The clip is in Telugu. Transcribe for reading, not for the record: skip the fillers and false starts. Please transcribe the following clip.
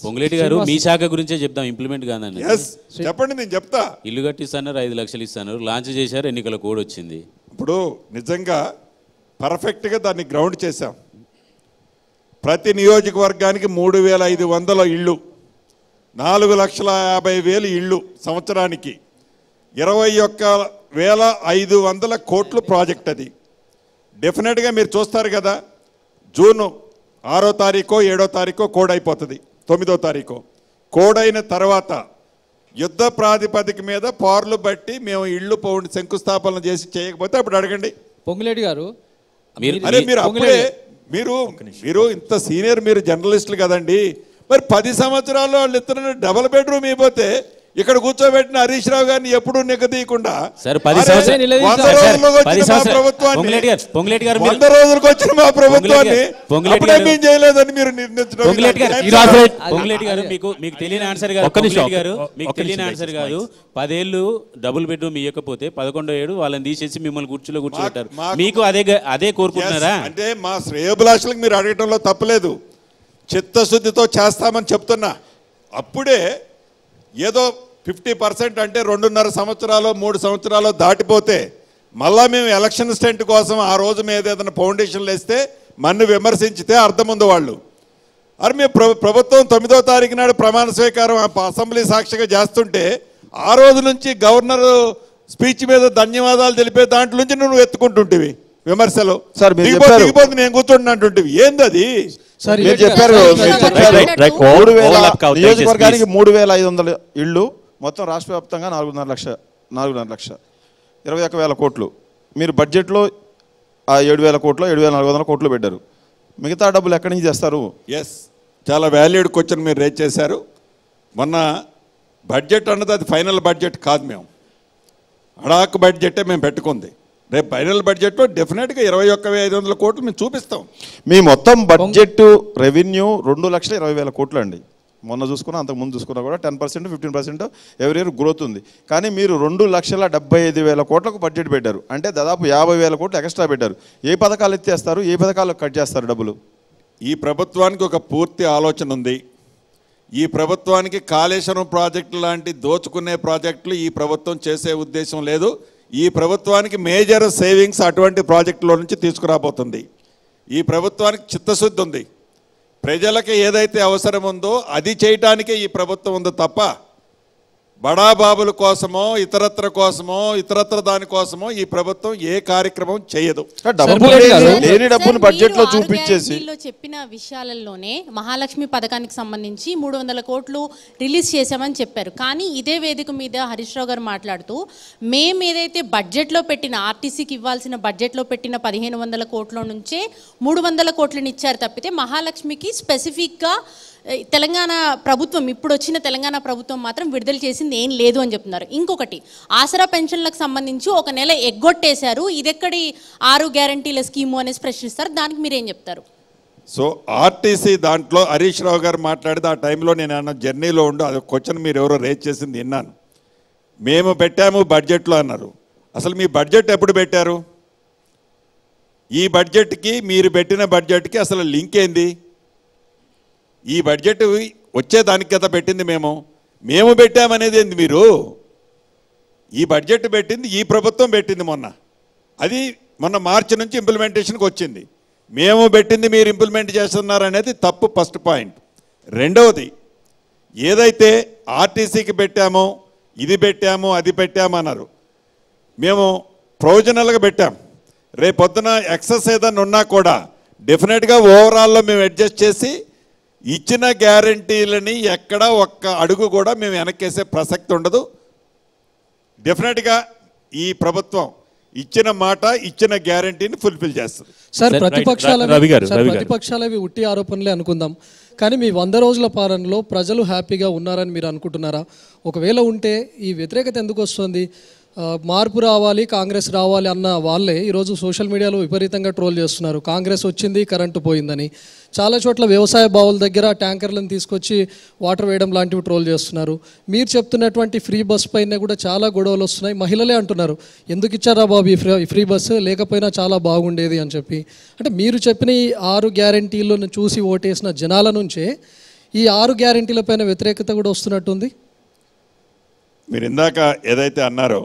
పొంగులేటి గారు మీ శాఖ గురించే చెప్తాం, ఇంప్లిమెంట్ కాదండి. చెప్పండి, నేను చెప్తా. ఇల్లు కట్టిస్తున్నారు, 5 లక్షలు ఇస్తున్నారు, లాంచ్ చేశారు, ఎన్నికల కోడ్ వచ్చింది. ఇప్పుడు నిజంగా పర్ఫెక్ట్గా దాన్ని గ్రౌండ్ చేశాం. ప్రతి నియోజకవర్గానికి 3500 ఇళ్ళు, 4,50,000 ఇళ్ళు సంవత్సరానికి, 21,500 కోట్లు ప్రాజెక్ట్. అది డెఫినెట్గా మీరు చూస్తారు కదా. జూన్ 6వ తారీఖో 7వ తారీఖో కోడ్ అయిపోతుంది, 9వ తారీఖు కోడ్ అయిన తర్వాత యుద్ధ ప్రాతిపదిక మీద పార్లు బట్టి మేము ఇళ్ళు పౌండ్ శంకుస్థాపన చేసి చేయకపోతే అప్పుడు అడగండి. పొంగులేటి గారు అరే మీరు అప్పుడే మీరు ఇంత సీనియర్, మీరు జర్నలిస్టులు కదండి. మరి 10 సంవత్సరాల్లో వాళ్ళు ఇతరులు డబుల్ బెడ్రూమ్ ఇవ్వబోతే ఇక్కడ కూర్చోబెట్టిన హరీష్ రావు గారిని ఎప్పుడు నిగదీయకుండా 100 రోజులకు వచ్చిన మా ప్రభుత్వాన్ని చేయలేదని మీరు నిర్ణయించడం. మీకు తెలియని ఆన్సర్ కాదు. 10 ఏళ్ళు డబుల్ బెడ్రూమ్ ఇవ్వకపోతే 11వ ఏడు వాళ్ళని తీసేసి మిమ్మల్ని కూర్చోబెట్టారు. మీకు అదే కోరుకుంటున్నారా? అంటే మా శ్రేయోభిలాషులకు మీరు అడగటంలో తప్పలేదు, చిత్తశుద్ధితో చేస్తామని చెప్తున్నా. అప్పుడే ఏదో 50% అంటే 2.5 సంవత్సరాలు 3 సంవత్సరాలు దాటిపోతే మళ్ళా మేము ఎలక్షన్ స్టెంట్ కోసం ఆ రోజు మీద ఏదైనా ఫౌండేషన్లు వేస్తే మన్ను విమర్శించితే అర్థం ఉంది వాళ్ళు. అరే మేము ప్రభుత్వం 9వ తారీఖు నాడు ప్రమాణ స్వీకారం అసెంబ్లీ సాక్షిగా చేస్తుంటే ఆ రోజు నుంచి గవర్నర్ స్పీచ్ మీద ధన్యవాదాలు తెలిపే దాంట్లో నుంచి నువ్వు ఎత్తుకుంటుంటివి విమర్శలు. దిగిపోతుంది నేను కూర్చుంటున్నటువంటివి ఏంది అది? చెప్పారు నియోజకవర్గానికి 3,500 ఇళ్ళు, మొత్తం రాష్ట్ర వ్యాప్తంగా 4.5 లక్ష 21,000 కోట్లు. మీరు బడ్జెట్లో 7,000 కోట్లు 7,400 కోట్లు పెట్టారు. మిగతా డబ్బులు ఎక్కడి నుంచి చేస్తారు? చాలా వాల్యూడ్ క్వశ్చన్ మీరు రేజ్ చేశారు. మొన్న బడ్జెట్ అన్నది అది ఫైనల్ బడ్జెట్ కాదు, మేము అడాక్ బడ్జెటే మేము పెట్టుకుంది. రేపు ఫైనల్ బడ్జెట్లో డెఫినెట్గా 21,500 కోట్లు మేము చూపిస్తాం. మీ మొత్తం బడ్జెట్ రెవెన్యూ 2,20,000 కోట్లు అండి. మొన్న చూసుకున్నా అంతకుముందు చూసుకున్నా కూడా 10% 15% ఎవరి ఇయర్ గ్రోత్ ఉంది. కానీ మీరు 2,75,000 కోట్లకు బడ్జెట్ పెట్టారు, అంటే దాదాపు 50,000 కోట్లు ఎక్స్ట్రా పెట్టారు. ఏ పథకాలు ఎత్తేస్తారు, ఏ పథకాలు కట్ చేస్తారు డబ్బులు? ఈ ప్రభుత్వానికి ఒక పూర్తి ఆలోచన ఉంది. ఈ ప్రభుత్వానికి కాళేశ్వరం ప్రాజెక్టు లాంటి దోచుకునే ప్రాజెక్టులు ఈ ప్రభుత్వం చేసే ఉద్దేశం లేదు. ఈ ప్రభుత్వానికి మేజర్ సేవింగ్స్ అటువంటి ప్రాజెక్టులో నుంచి తీసుకురాబోతుంది. ఈ ప్రభుత్వానికి చిత్తశుద్ధి ఉంది. ప్రజలకు ఏదైతే అవసరం ఉందో అది చేయటానికే ఈ ప్రభుత్వం ఉందో తప్ప బడాబాబుల కోసమో ఇతరత్ర కోసమో ఇతరత్ర దానికోసమో ఈ ప్రభుత్వం ఏ కార్యక్రమం చేయదు. డబ్బును బడ్జెట్ లో చూపించేసి చెప్పిన విషయాలలోనే మహాలక్ష్మి పథకానికి సంబంధించి 300 కోట్లు రిలీజ్ చేశామని చెప్పారు. కానీ ఇదే వేదిక మీద హరీష్ రావు గారు మాట్లాడుతూ మేము ఏదైతే బడ్జెట్లో పెట్టిన ఆర్టీసీకి ఇవ్వాల్సిన బడ్జెట్లో పెట్టిన 1,500 కోట్ల నుంచే 300 కోట్లను ఇచ్చారు తప్పితే మహాలక్ష్మికి స్పెసిఫిక్గా తెలంగాణ ప్రభుత్వం ఇప్పుడు వచ్చిన తెలంగాణ ప్రభుత్వం మాత్రం విడుదల చేసింది ఏం లేదు అని చెప్తున్నారు. ఇంకొకటి ఆసరా పెన్షన్లకు సంబంధించి 1 నెల ఎగ్గొట్టేశారు, ఇదెక్కడి 6 గ్యారంటీల స్కీము అనేసి ప్రశ్నిస్తారు. దానికి మీరేం చెప్తారు? సో ఆర్టీసీ దాంట్లో హరీష్ రావు గారు మాట్లాడితే ఆ టైంలో నేను అన్న జర్నీలో ఉండు అది క్వశ్చన్ మీరు ఎవరో రేజ్ చేసింది విన్నాను. మేము పెట్టాము బడ్జెట్లో అన్నారు. అసలు మీ బడ్జెట్ ఎప్పుడు పెట్టారు? ఈ బడ్జెట్కి మీరు పెట్టిన బడ్జెట్కి అసలు లింక్ ఏంది? ఈ బడ్జెట్ వచ్చేదానికి కదా పెట్టింది. మేము పెట్టామనేది ఏంది? మీరు ఈ బడ్జెట్ పెట్టింది ఈ ప్రభుత్వం పెట్టింది మొన్న, అది మొన్న మార్చి నుంచి ఇంప్లిమెంటేషన్కి వచ్చింది. మేము పెట్టింది మీరు ఇంప్లిమెంట్ చేస్తున్నారనేది తప్పు, ఫస్ట్ పాయింట్. రెండవది, ఏదైతే ఆర్టీసీకి పెట్టామో ఇది పెట్టాము అది పెట్టామన్నారు, మేము ప్రొవిజనల్గా పెట్టాం. రేపొద్దున ఎక్సెస్ ఏదైనా ఉన్నా కూడా డెఫినెట్గా ఓవరాల్లో మేము అడ్జస్ట్ చేసి ఇచ్చిన గ్యారంటీలని ఎక్కడ ఒక్క అడుగు కూడా మేము వెనక్కేసే ప్రసక్తి ఉండదు. డెఫినెట్గా ఈ ప్రభుత్వం ఇచ్చిన మాట ఇచ్చిన గ్యారంటీని ఫుల్ఫిల్ చేస్తుంది. సార్ ప్రతిపక్షాలవి ఉట్టి ఆరోపణలే అనుకుందాం, కానీ మీ 100 రోజుల పాలనలో ప్రజలు హ్యాపీగా ఉన్నారని మీరు అనుకుంటున్నారా? ఒకవేళ ఉంటే ఈ వ్యతిరేకత ఎందుకు వస్తుంది? మార్పు రావాలి, కాంగ్రెస్ రావాలి అన్న వాళ్ళే ఈరోజు సోషల్ మీడియాలో విపరీతంగా ట్రోల్ చేస్తున్నారు. కాంగ్రెస్ వచ్చింది, కరెంటు పోయిందని. చాలా చోట్ల వ్యవసాయ బావుల దగ్గర ట్యాంకర్లను తీసుకొచ్చి వాటర్ వేయడం లాంటివి ట్రోల్ చేస్తున్నారు. మీరు చెప్తున్నటువంటి ఫ్రీ బస్ పైన కూడా చాలా గొడవలు వస్తున్నాయి. మహిళలే అంటున్నారు, ఎందుకు ఇచ్చారా బాబు ఈ ఫ్రీ బస్సు, లేకపోయినా చాలా బాగుండేది అని చెప్పి. అంటే మీరు చెప్పిన ఈ 6 గ్యారంటీలను చూసి ఓటేసిన జనాల నుంచే ఈ 6 గ్యారెంటీలపైన వ్యతిరేకత కూడా వస్తున్నట్టుంది. మీరు ఇందాక ఏదైతే అన్నారో